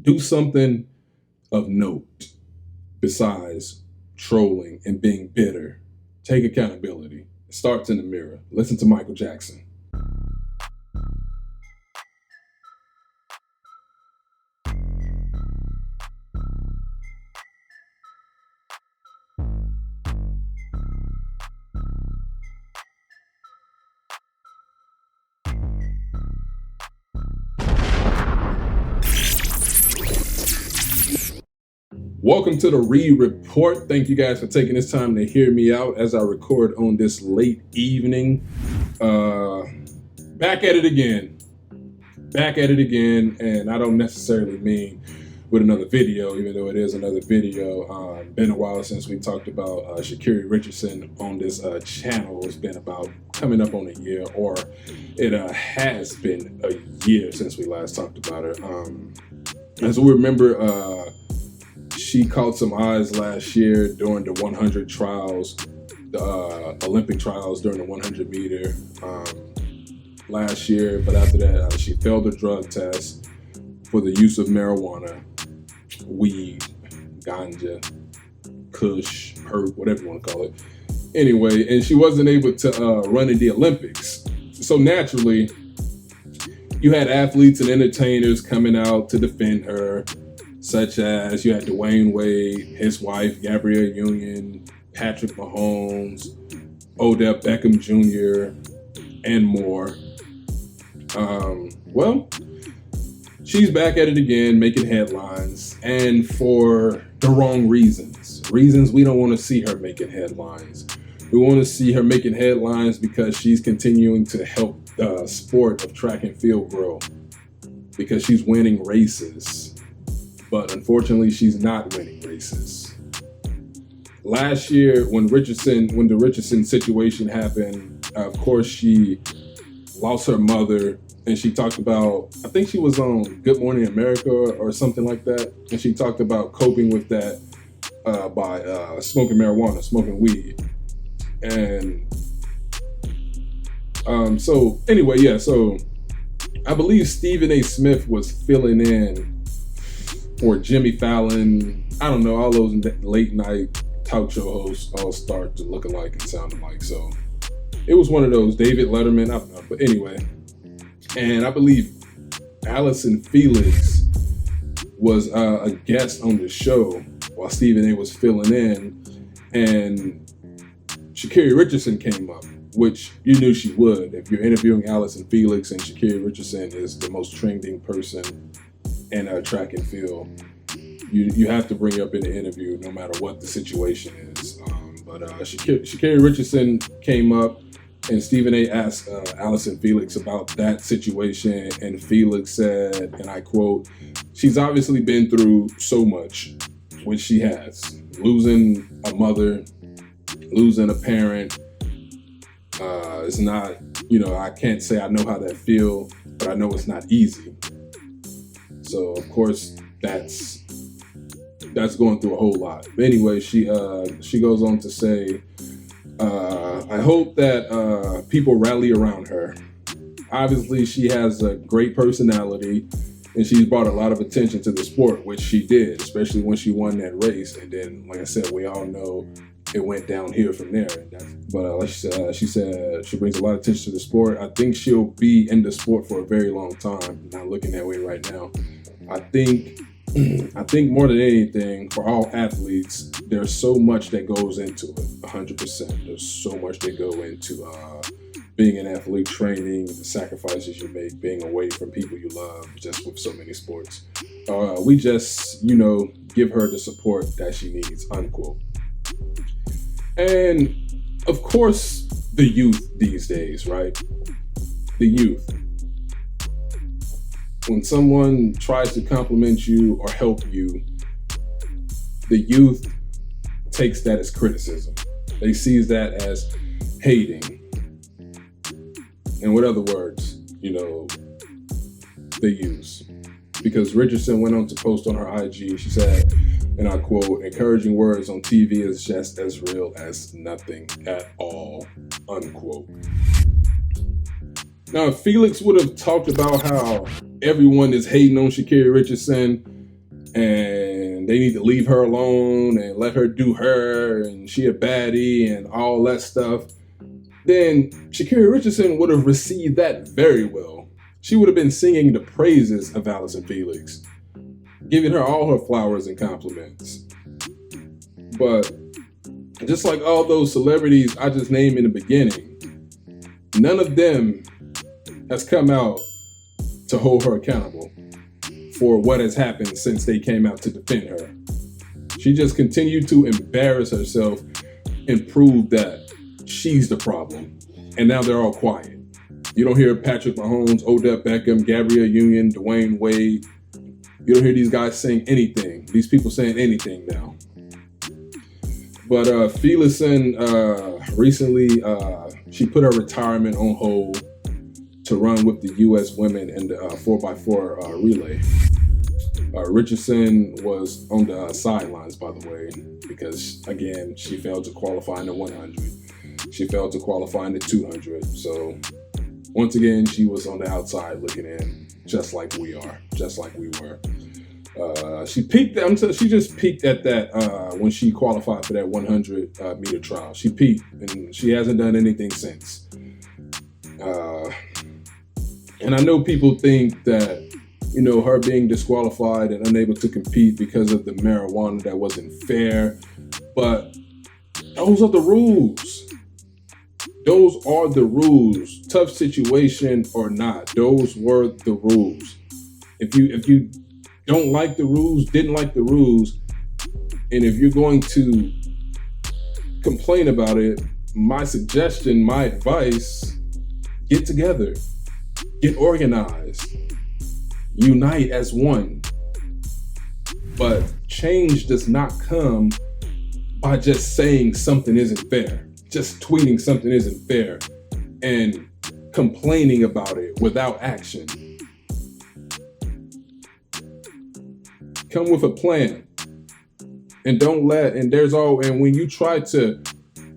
Do something of note besides trolling and being bitter. Take accountability. It starts in the mirror. Listen to Michael Jackson. Welcome to the Reed Report. Thank you guys for taking this time to hear me out as I record on this late evening. Back at it again. And I don't necessarily mean with another video, even though it is another video. Been a while since we talked about Sha'Carri Richardson on this channel. It's been about coming up on a year, or it has been a year since we last talked about her. As we remember, she caught some eyes last year during the 100 trials, the Olympic trials during the 100 meter last year. But after that, she failed a drug test for the use of marijuana, weed, ganja, kush, herb, whatever you want to call it. Anyway, and she wasn't able to run in the Olympics. So naturally, you had athletes and entertainers coming out to defend her, such as you had Dwayne Wade, his wife, Gabrielle Union, Patrick Mahomes, Odell Beckham Jr., and more. Well, she's back at it again, making headlines, and for the wrong reasons. Reasons we don't want to see her making headlines. We want to see her making headlines because she's continuing to help the sport of track and field grow, because she's winning races. But unfortunately, she's not winning races. Last year, when the Richardson situation happened, of course, she lost her mother, and she talked about, I think she was on Good Morning America or something like that, and she talked about coping with that by smoking marijuana, smoking weed. And so anyway, yeah, so I believe Stephen A. Smith was filling in for Jimmy Fallon. I don't know, all those late night talk show hosts all start to look alike and sound alike. So it was one of those, David Letterman, I don't know. But anyway, and I believe Allyson Felix was a guest on the show while Stephen A. was filling in, and Sha'Carri Richardson came up, which you knew she would. If you're interviewing Allyson Felix, and Sha'Carri Richardson is the most trending person in track and field, you have to bring her up in the interview no matter what the situation is. But Sha'Carri Richardson came up, and Stephen A. asked Allyson Felix about that situation, and Felix said, and I quote, "She's obviously been through so much," which she has. Losing a mother, losing a parent, it's not, I can't say I know how that feels, but I know it's not easy. So of course that's going through a whole lot. But anyway, she goes on to say, I hope that people rally around her. Obviously, she has a great personality, and she's brought a lot of attention to the sport, which she did, especially when she won that race. And then, like I said, we all know it went downhill from there. But like she said, she brings a lot of attention to the sport. I think she'll be in the sport for a very long time. Not looking that way right now. I think more than anything, for all athletes, there's so much that goes into it. 100%. There's so much that go into being an athlete, training, the sacrifices you make, being away from people you love, just with so many sports. We just, give her the support that she needs, unquote. And of course, the youth these days, right? The youth. When someone tries to compliment you or help you, the youth takes that as criticism. They sees that as hating. And with other words, they use. Because Richardson went on to post on her IG, she said, and I quote, "Encouraging words on TV is just as real as nothing at all," unquote. Now, if Felix would have talked about how everyone is hating on Sha'Carri Richardson, and they need to leave her alone and let her do her, and she a baddie and all that stuff, then Sha'Carri Richardson would have received that very well. She would have been singing the praises of Allyson Felix, giving her all her flowers and compliments. But just like all those celebrities I just named in the beginning, none of them has come out to hold her accountable for what has happened since they came out to defend her. She just continued to embarrass herself and prove that she's the problem. And now they're all quiet. You don't hear Patrick Mahomes, Odell Beckham, Gabrielle Union, Dwayne Wade. You don't hear these guys saying anything. These people saying anything now. But Felixson recently, she put her retirement on hold to run with the U.S. women in the 4x4 relay. Richardson was on the sidelines, by the way, because, again, she failed to qualify in the 100. She failed to qualify in the 200. So, once again, she was on the outside looking in, just like we are, just like we were. She peaked. She just peaked at that when she qualified for that 100 meter trial. She peaked, and she hasn't done anything since. And I know people think that, her being disqualified and unable to compete because of the marijuana, that wasn't fair. But those are the rules. Those are the rules. Tough situation or not, those were the rules. If you don't like the rules, didn't like the rules, and if you're going to complain about it, my suggestion, my advice, get together, get organized, unite as one. But change does not come by just saying something isn't fair, just tweeting something isn't fair, and complaining about it without action. Come with a plan, and when you try to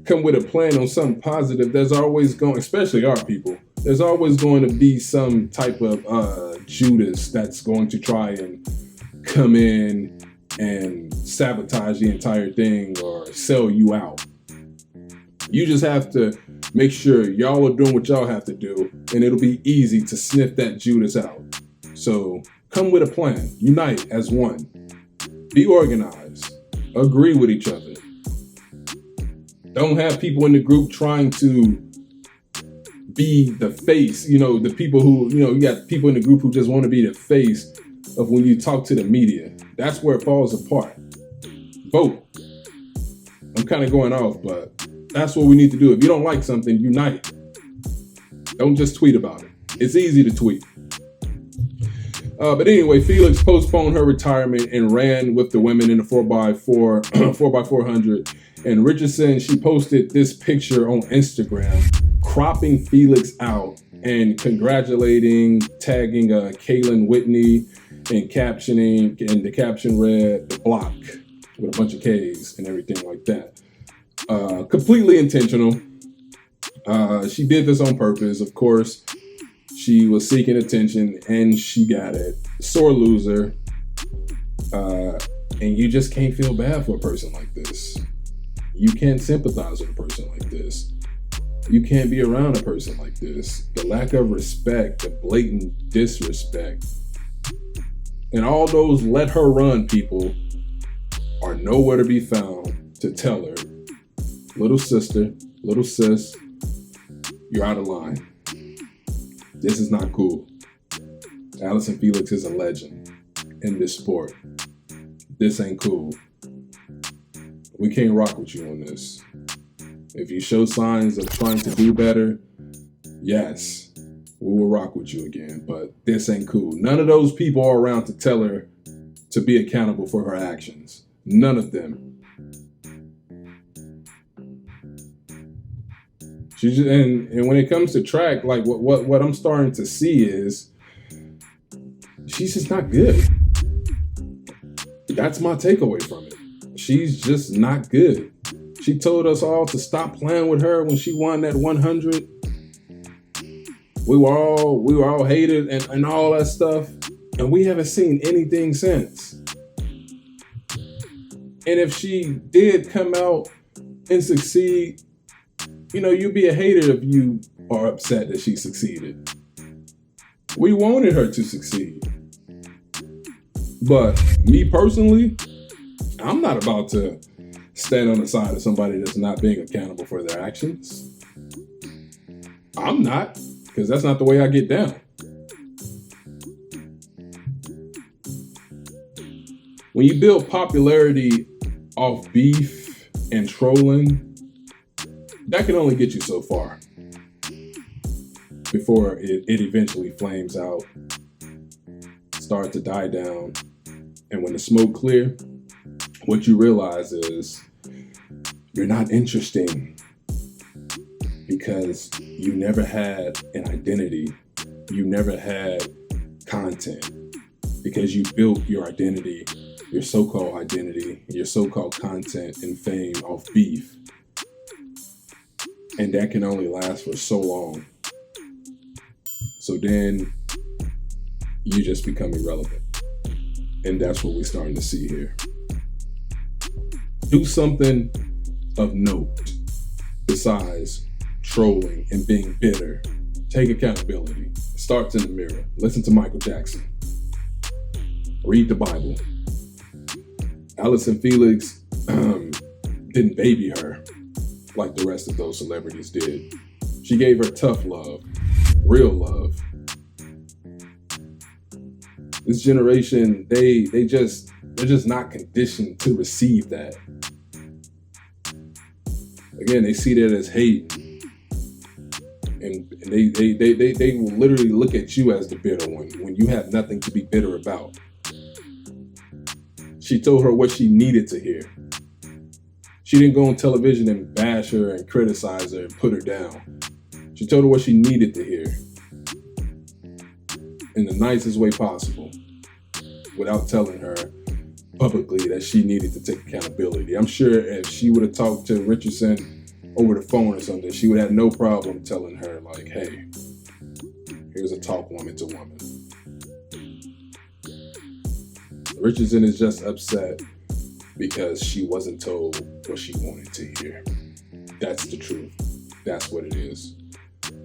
come with a plan on something positive, there's always especially our people, there's always going to be some type of Judas that's going to try and come in and sabotage the entire thing or sell you out. You just have to make sure y'all are doing what y'all have to do, and it'll be easy to sniff that Judas out. So come with a plan, unite as one, be organized, agree with each other. Don't have people in the group trying to be the face, the people who, you got people in the group who just want to be the face of when you talk to the media. That's where it falls apart. Vote. I'm kind of going off, but that's what we need to do. If you don't like something, unite. Don't just tweet about it. It's easy to tweet. But anyway, Felix postponed her retirement and ran with the women in the 4x400. And Richardson, she posted this picture on Instagram, cropping Felix out and congratulating, tagging Kaylin Whitney, and captioning, and the caption read, "The Block," with a bunch of K's and everything like that. Completely intentional. She did this on purpose, of course. She was seeking attention, and she got it. Sore loser. And you just can't feel bad for a person like this. You can't sympathize with a person like this. You can't be around a person like this. The lack of respect, the blatant disrespect, and all those let her run people are nowhere to be found to tell her, little sister, little sis, you're out of line. This is not cool. Allyson Felix is a legend in this sport. This ain't cool. We can't rock with you on this. If you show signs of trying to do better, yes, we will rock with you again, but this ain't cool. None of those people are around to tell her to be accountable for her actions. None of them. And when it comes to track, like what I'm starting to see is she's just not good. That's my takeaway from it. She's just not good. She told us all to stop playing with her when she won that 100. We were all hated and all that stuff, and we haven't seen anything since. And if she did come out and succeed, you'd be a hater if you are upset that she succeeded. We wanted her to succeed. But me personally, I'm not about to stand on the side of somebody that's not being accountable for their actions. I'm not, because that's not the way I get down. When you build popularity off beef and trolling, that can only get you so far before it eventually flames out, start to die down. And when the smoke clear, what you realize is you're not interesting because you never had an identity. You never had content because you built your identity, your so-called identity, your so-called content and fame off beef. And that can only last for so long. So then you just become irrelevant. And that's what we're starting to see here. Do something of note besides trolling and being bitter. Take accountability. It starts in the mirror. Listen to Michael Jackson. Read the Bible. Allyson Felix didn't baby her like the rest of those celebrities did. She gave her tough love, real love. This generation, they're just not conditioned to receive that. Again, they see that as hate, and they will literally look at you as the bitter one when you have nothing to be bitter about. She told her what she needed to hear. She didn't go on television and bash her and criticize her and put her down. She told her what she needed to hear in the nicest way possible, without telling her publicly that she needed to take accountability. I'm sure if she would have talked to Richardson over the phone or something, she would have no problem telling her, like, hey, here's a talk woman to woman. Richardson is just upset because she wasn't told what she wanted to hear. That's the truth. That's what it is.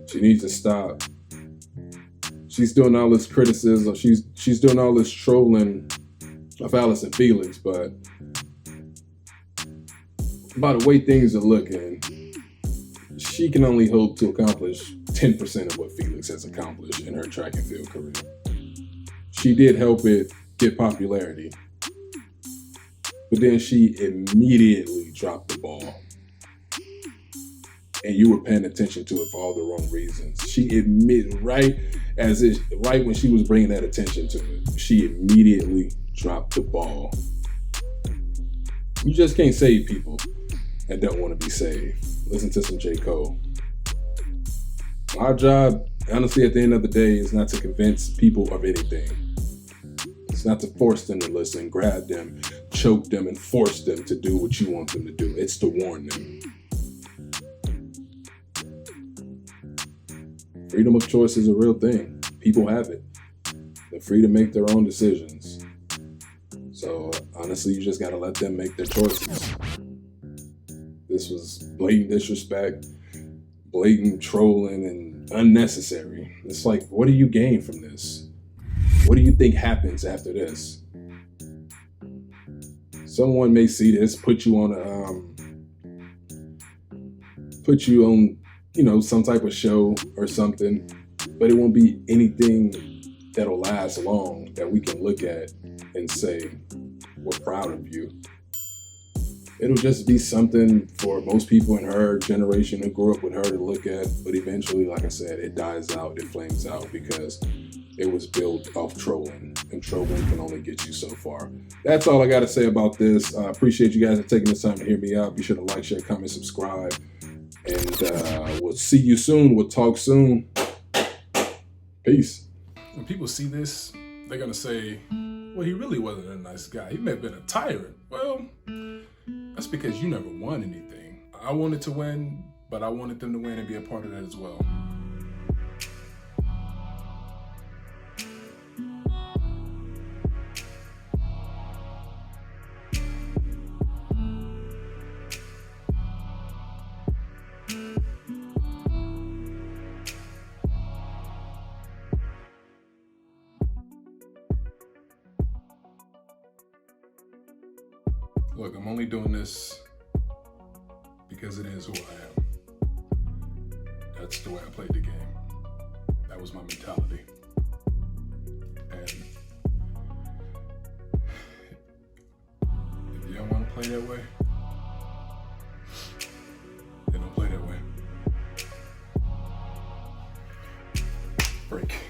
She needs to stop. She's doing all this criticism. She's doing all this trolling of Allyson Felix, but by the way things are looking, she can only hope to accomplish 10% of what Felix has accomplished in her track and field career. She did help it get popularity, but then she immediately dropped the ball. And you were paying attention to it for all the wrong reasons. She admitted right when she was bringing that attention to it, she immediately dropped the ball. You just can't save people that don't want to be saved. Listen to some J. Cole. Our job, honestly, at the end of the day, is not to convince people of anything. It's not to force them to listen, grab them, choke them, and force them to do what you want them to do. It's to warn them. Freedom of choice is a real thing. People have it. They're free to make their own decisions. So honestly, you just gotta let them make their choices. This was blatant disrespect, blatant trolling, and unnecessary. It's like, what do you gain from this? What do you think happens after this? Someone may see this, put you on, some type of show or something, but it won't be anything that'll last long that we can look at and say, we're proud of you. It'll just be something for most people in her generation who grew up with her to look at, but eventually, like I said, it dies out, it flames out because it was built off trolling, and trolling can only get you so far. That's all I got to say about this. I appreciate you guys for taking the time to hear me out. Be sure to like, share, comment, subscribe, and we'll see you soon. We'll talk soon. Peace. When people see this, they're going to say, well, he really wasn't a nice guy. He may have been a tyrant. Well, that's because you never won anything. I wanted to win, but I wanted them to win and be a part of that as well. Look, I'm only doing this because it is who I am. That's the way I played the game. That was my mentality. And if you don't want to play that way, then don't play that way. Break.